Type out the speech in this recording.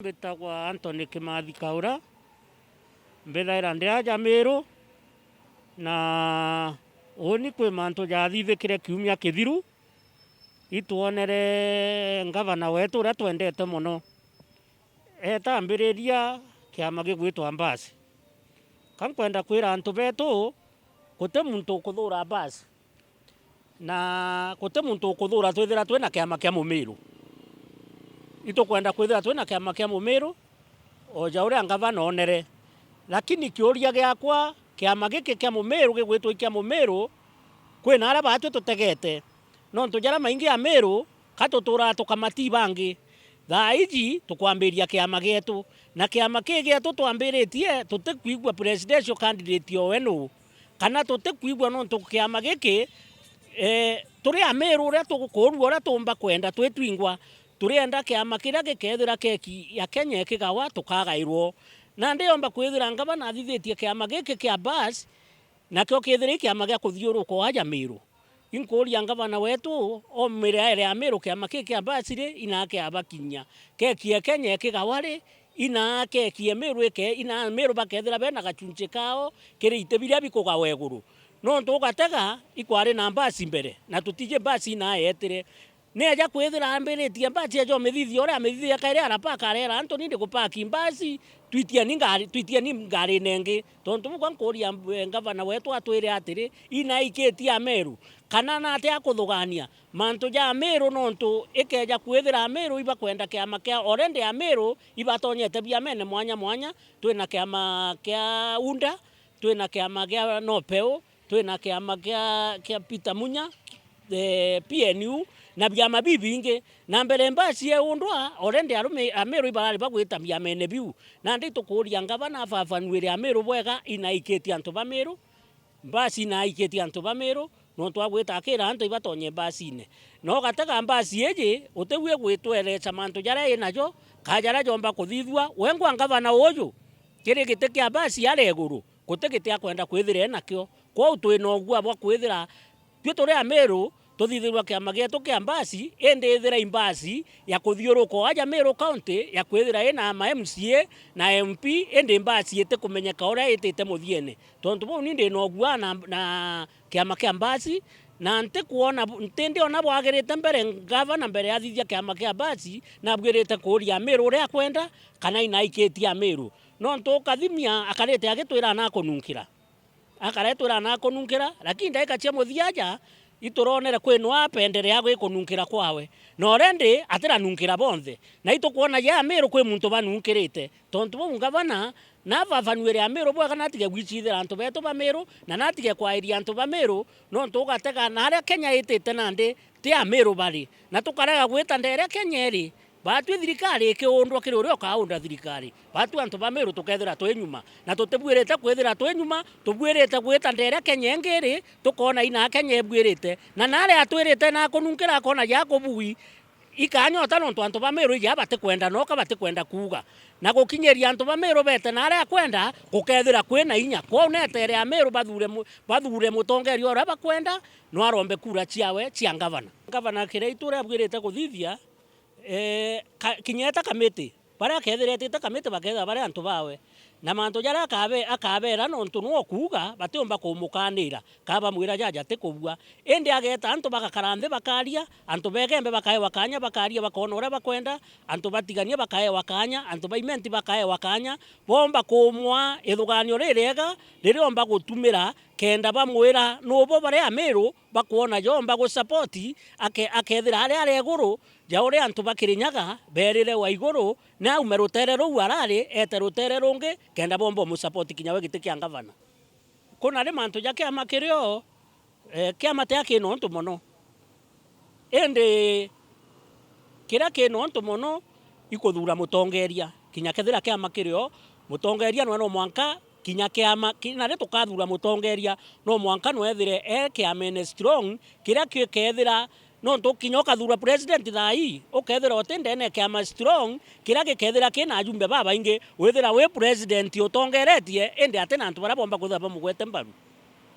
Mbitagwa Anthony Kimathi Kaura mbithaira ndi aja Meru na uni kwi mantu jathithikire kiumia kithiru ituonere ngavana wetu uria twendete muno etambiriria kiama gigwitwa Mbasi kankwenda kwira antu betu guti muntu ukuthura Mbasi na guti muntu ukuthura twithira twina kiama kia Mumiru itukwenda kwithira twina kiama kia Mumiru oja uria ngavana onere lakini kiuria giakwa kiama giki kia Mumiru gigwitwa kia Mumiru kwina aria batu tutegete nontu jara maingi ya Meru katutura tukamati bangi thaa iji tukwambiria kiama gietu na kiama gietu twambiritie tutikuigwa presidential candidate owenu kana tutikuigwa nontu kiama giki turi a Meru uria tugukurwa uria tumba kwenda twitwingwa turienda kiama kiria gikethira keki ya Kenya ikigawa tukagairwo na ndiomba kwithira ngavana athithitie kiama giki kia Mbasi na kio kithira kiama gia kuthiuruka aja Meru inkuria ngavana wetu o mirere ya Meru kiama giki kia Mbasi ri inake abakinya keki ya Kenya ikigawa ri ina keki ya Meru ina Meru bakethira bena gachunche kao kiri itebiria bikugawa iguru no tugatega ikwari na Mbasi mbere na tutije Mbasi na yetire neja kwithira ambiritie Mbasi ejo mithithio ria mithithia kaire arapaka arera Anthony ndi gupaki Mbasi twitia ni ngari nengi tontu mukwa nkuria ngavana wetu atwire atiri ina ikitia Meru kana na atia kuthugania mantu ja Meru nontu ikeja kwithira Meru iba kwenda kiama kia already ya Meru iba tonyete bia mene mwanya mwanya twina kiama kia Unda twina kiama kia Nopeu twina kiama kia Peter Munya PNU na byama bibinge na mbere Mbasi undwa already Meru ibarari bagwita bya mene biu na ndi tukuria ngavana afafanuire Meru bwega ina iketi antu ba Meru Mbasi na iketi antu ba Meru no twagwita akira antu ibatonye Mbasi ne no gatega Mbasi eje utewie gwitwerecha mantu jara inajo kajara jomba kuthithwa wengwa ngavana uyu kiri gite kia Mbasi are iguru gutegete akwenda kwithira enakio kwa utwina ogwa bwa kwithira twitore a Meru tuthithirwa kiama gietu kia Mbasi ende ithira Mbasi ya kuthiuruka aja Meru county ya kwithira ina ma MCA na MP ende Mbasi ite kumenyeka uria itite muthiene tontu bu ni ndi no gwa na kiama kia Mbasi na ntindi ona bwagirite mbere ngavana mbere athithia kiama kia Mbasi na bwirite kuria Meru uria kwenda kana ina iketia Meru no ntukathimia akarite agitwira na kununkira akaretwira na kununkira lakini ndaika cia muthiaja ituronera kwino apenderea gwikununkira kwawe no already atira nunkira bonthe na itukuona ya Meru kwi muntu banunkirite tontu bu ngavana na vafanuire ya Meru bwa kana atige gwicithira antu betu ba Meru na natige kwairia antu ba Meru no ntugatega na aria Kenya itite nandi ti a Meru bari na tukarega gwita ndere Kenya iri batu thirikari ikiundwa kiri uria kaunda thirikari batu antu ba Meru tukethira twenyuma na tutebwirite kwithira twenyuma tubwirite gwita ndere Kenya ngiri tukona ina Kenya ebwirite na nare atwirite na kununkira kona ya kubui ikanyota nontu antu ba Meru ya bate kwenda no ka bate kwenda kuga na gukinyeria antu ba Meru bete na aria kwenda gukethira kwina inya kwa unetere a Meru bathure mutongeri ora bakwenda no arombe kura ciawe cia ngavana kire itura bwirite kuthithia kinyeta kamiti baria kethirete kamiti baketha baria antu bawe na mantu jara akabera nontu no kuga batiomba kumukanira kaba mwira jaja tikubua ende ageta antu bakakaranthe bakaria antu begembe bakae wakanya bakaria bakona uria bakwenda antu batigania bakae wakanya antu baimenti bakae wakanya bomba kumwa ithuganio rirega ririomba gutumira kenda bamwira nubo baria Meru bakuona jomba gu support akethira aria iguru ja uria antu bakirinyaga berire wa iguru na umerutere ru arari eterutere rungi kenda bombo mu support kinyawe giti kia ngavana kuna ri mantu ja kiama kirio kiama tia kino ntu muno ende kira kino ntu muno ikuthura mutongeria kinya kethira kiama kirio mutongeria no mwanka kinya kiama kinare tukathura mutongeria no mwanka no ethire kiama strong kira kethira no tukinya ukathura president thai ukethira otendene kiama strong kira gikethira kina ajumbe baba ingi withira we president utongeretie ende atena antu bara bomba kuthaba mugwete mbaru